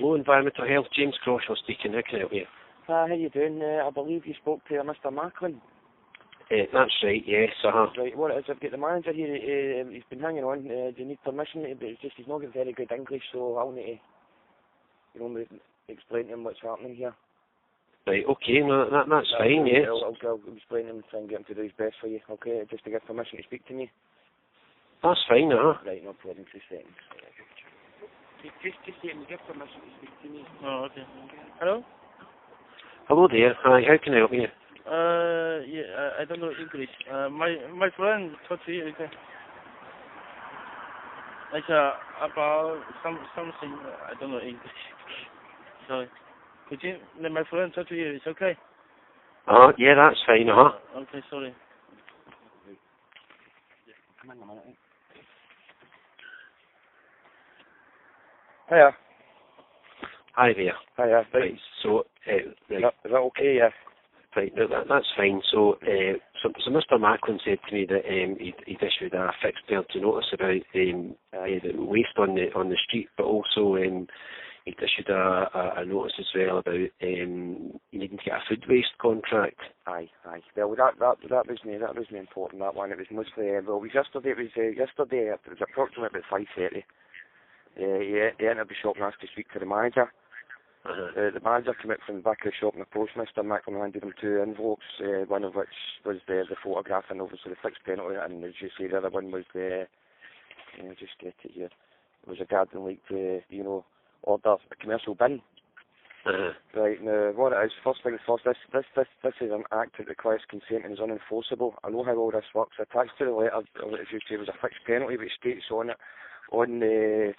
Hello, Environmental Health. James Crawshaw speaking. How can I help you? How you doing? I believe you spoke to Mr. Macklin. That's right, yes, Right, what it is, I've got the manager here, he's been hanging on, do you need permission? But it's just, he's not got very good English, so I'll need to, explain to him what's happening here. Right, okay, no, that's fine, yes. I'll explain to him and try and get him to do his best for you, okay? Just to get permission to speak to me. That's fine, Right, no problem, 2 seconds. Just get him to give permission to speak to me. Oh, okay. Hello? Hello there, hi, how can I help you? Yeah, I don't know English. My friend talked to you, okay? Like, about something, I don't know English. Sorry. Could you, let my friend talk to you, it's okay? Yeah, that's fine, Okay, sorry. Come on a minute. Hiya. Hi there. Hiya. Right, so, right. Is that okay, yeah? Right, no, that's fine. So Mr. Macklin said to me that he'd issued a fixed penalty notice about the waste on the street, but also he'd issued a notice as well about you needing to get a food waste contract. Aye. Well, that was me important. That one. It was mostly it was yesterday. It was approximately about 5:30. He entered the shop and asked to speak to the manager. The manager came out from the back of the shop and the post. Mr. Macklin handed him 2 envelopes, one of which was the photograph and obviously the fixed penalty, and as you say, the other one was just get it here. It was a garden leak to, order a commercial bin. Right, now, what it is, first things first, this is an act that requires consent and is unenforceable. I know how all this works. Attached to the letter, as you say, was a fixed penalty, which states on it, on the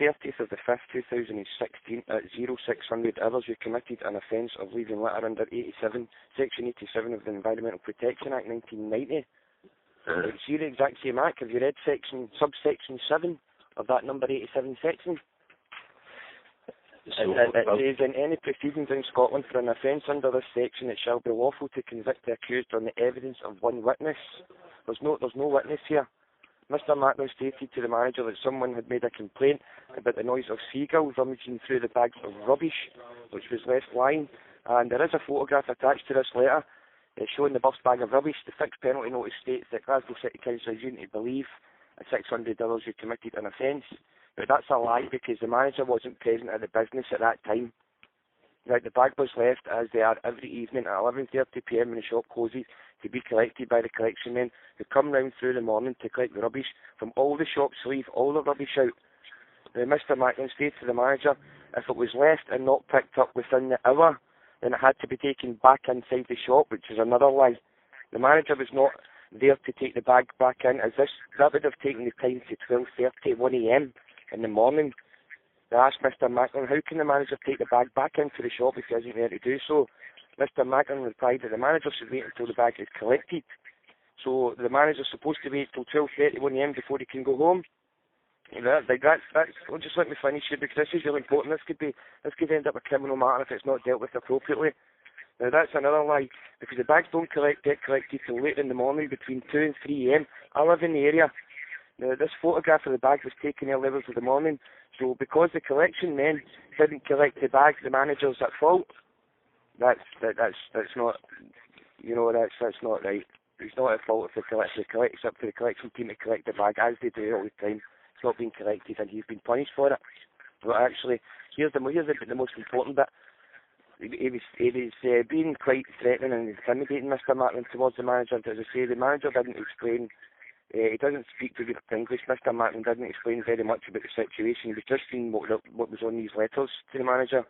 30th of the 5th, 2016, at 0600 hours, you committed an offence of leaving litter under 87, Section 87 of the Environmental Protection Act 1990. See the exact same act. Have you read subsection 7 of that number 87 section? It says, in any proceedings in Scotland for an offence under this section, it shall be lawful to convict the accused on the evidence of one witness. There's no witness here. Mr. Macklin stated to the manager that someone had made a complaint about the noise of seagulls rummaging through the bags of rubbish which was left lying, and there is a photograph attached to this letter showing the burst bag of rubbish. The fixed penalty notice states that Glasgow City Council is due to believe at $600 you committed an offence, but that's a lie because the manager wasn't present at the business at that time. Right, the bag was left as they are every evening at 11:30 p.m. when the shop closes, to be collected by the collection men who come round through the morning to collect the rubbish from all the shops, leave all the rubbish out. Now, Mr. Macklin stated to the manager, if it was left and not picked up within the hour, then it had to be taken back inside the shop, which is another lie. The manager was not there to take the bag back in, as that would have taken the time to 12:30, 1 a.m. in the morning. They asked Mr. Macklin, how can the manager take the bag back into the shop if he isn't there to do so? Mr. Macklin replied that the manager should wait until the bag is collected. So the manager's supposed to wait till 12:30, 1 a.m. before he can go home. Well, just let me finish here because this is really important. This could end up a criminal matter if it's not dealt with appropriately. Now that's another lie, because the bags don't get collected till late in the morning between 2 and 3 a.m. I live in the area. Now this photograph of the bag was taken early hours of the morning, so because the collection men didn't collect the bag, the manager's at fault. That's not, that's not right. It's not at fault if it's up to the collection team to collect the bag, as they do all the time. It's not being collected and he's been punished for it. But actually, here's the most important bit. He was being quite threatening and intimidating, Mr. Macklin, towards the manager. As I say, the manager didn't explain. He doesn't speak to good English. Mr. Macklin didn't explain very much about the situation. He was just seeing what was on these letters to the manager.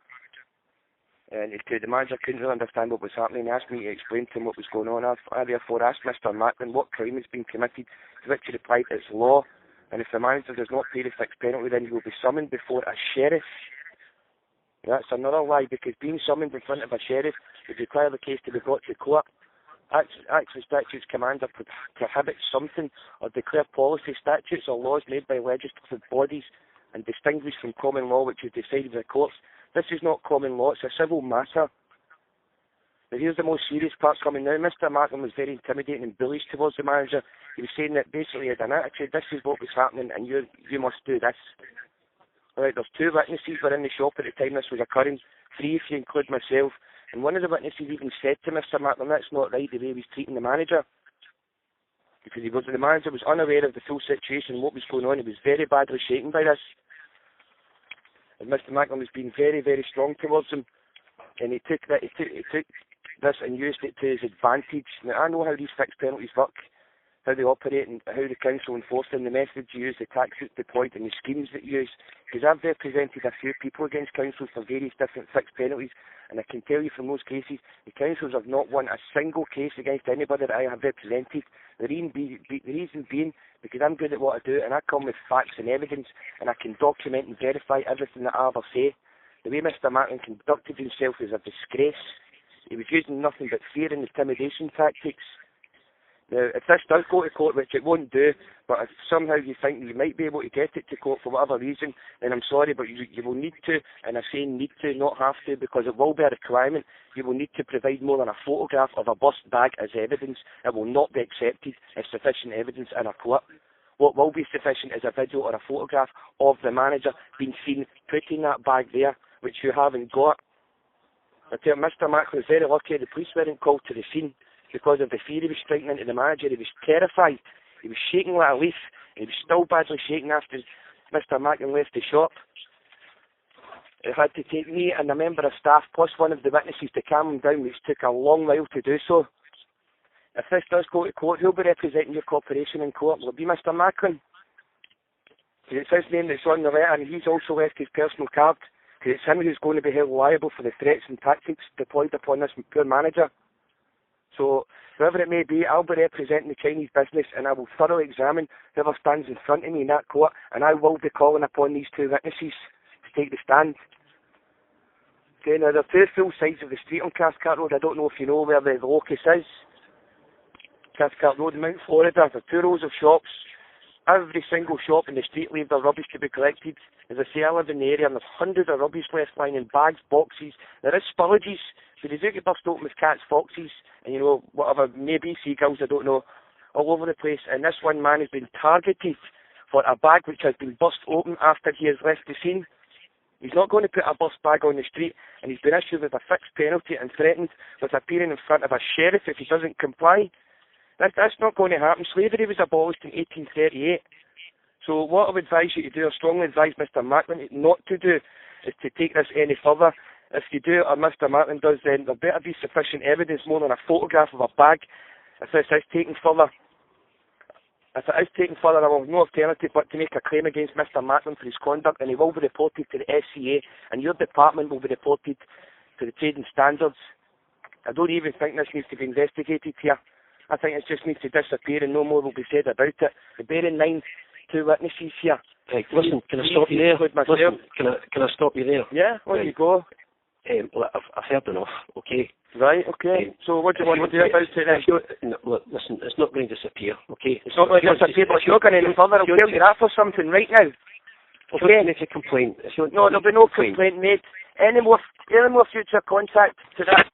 And the manager couldn't really understand what was happening. He asked me to explain to him what was going on. I therefore asked Mr. Macklin what crime has been committed, to which he replied, it's law. And if the manager does not pay the fixed penalty, then he will be summoned before a sheriff. That's another lie, because being summoned in front of a sheriff would require the case to be brought to court. Actually, statutes command or prohibit something or declare policy, statutes or laws made by legislative bodies and distinguished from common law, which is decided by courts. This is not common law, it's a civil matter. Now here's the most serious part coming now. Mr. Macklin was very intimidating and bullish towards the manager. He was saying that basically he had an attitude, this is what was happening and you must do this. Right, there's 2 witnesses were in the shop at the time this was occurring, 3 if you include myself, and one of the witnesses even said to Mr. Macklin, that's not right the way he was treating the manager. Because the manager was unaware of the full situation, what was going on. He was very badly shaken by this. And Mr. Macklin was being very, very strong towards him. And he took this and used it to his advantage. Now, I know how these fixed penalties work, how they operate, and how the council enforce them, the methods you use, the tactics deployed, and the schemes that you use. Because I've represented a few people against councils for various different fixed penalties, and I can tell you from those cases, the councils have not won a single case against anybody that I have represented. The reason being, because I'm good at what I do, and I come with facts and evidence, and I can document and verify everything that I ever say. The way Mr. Macklin conducted himself is a disgrace. He was using nothing but fear and intimidation tactics. Now, if this does go to court, which it won't do, but if somehow you think you might be able to get it to court for whatever reason, then I'm sorry, but you will need to, and I say need to, not have to, because it will be a requirement. You will need to provide more than a photograph of a bust bag as evidence. It will not be accepted as sufficient evidence in a court. What will be sufficient is a video or a photograph of the manager being seen putting that bag there, which you haven't got. I tell you, Mr. Macklin was very lucky the police weren't called to the scene because of the fear he was striking into the manager. He was terrified. He was shaking like a leaf. He was still badly shaken after Mr. Macklin left the shop. It had to take me and a member of staff plus one of the witnesses to calm him down, which took a long while to do so. If this does go to court, who'll be representing your corporation in court? Will it be Mr. Macklin? Because it's his name that's on the letter, and he's also left his personal card. Because it's him who's going to be held liable for the threats and tactics deployed upon this poor manager. So, whoever it may be, I'll be representing the Chinese business, and I will thoroughly examine whoever stands in front of me in that court, and I will be calling upon these 2 witnesses to take the stand. Okay, now there are 2 full sides of the street on Cathcart Road. I don't know if you know where the locus is. Cathcart Road in Mount Florida. There are 2 rows of shops. Every single shop in the street leave their rubbish to be collected. As I say, I live in the area and there's hundreds of rubbish left lying in bags, boxes. There is spillages. So they do get burst open with cats, foxes, and whatever, maybe seagulls, I don't know, all over the place. And this one man has been targeted for a bag which has been burst open after he has left the scene. He's not going to put a burst bag on the street, and he's been issued with a fixed penalty and threatened with appearing in front of a sheriff if he doesn't comply. That's not going to happen. Slavery was abolished in 1838. So what I would advise you to do, I strongly advise Mr. Macklin not to do, is to take this any further. If you do, or Mr. Macklin does, then there better be sufficient evidence more than a photograph of a bag. If this is taken further, I will have no alternative but to make a claim against Mr. Macklin for his conduct, and he will be reported to the SCA, and your department will be reported to the Trading Standards. I don't even think this needs to be investigated here. I think it just needs to disappear and no more will be said about it. But bear in mind, 2 witnesses here. Right, listen, can I stop you there? Listen, can I stop you there? Yeah, on you go. Look, I've heard enough, okay? Right, okay. So what do you want to do about it then? Look, listen, it's not going to disappear, okay? It's not going to disappear, but it's not going any further. I'll tell you that for something right now. Okay? If you complain. No, there'll be no complaint made. Any more future contact to that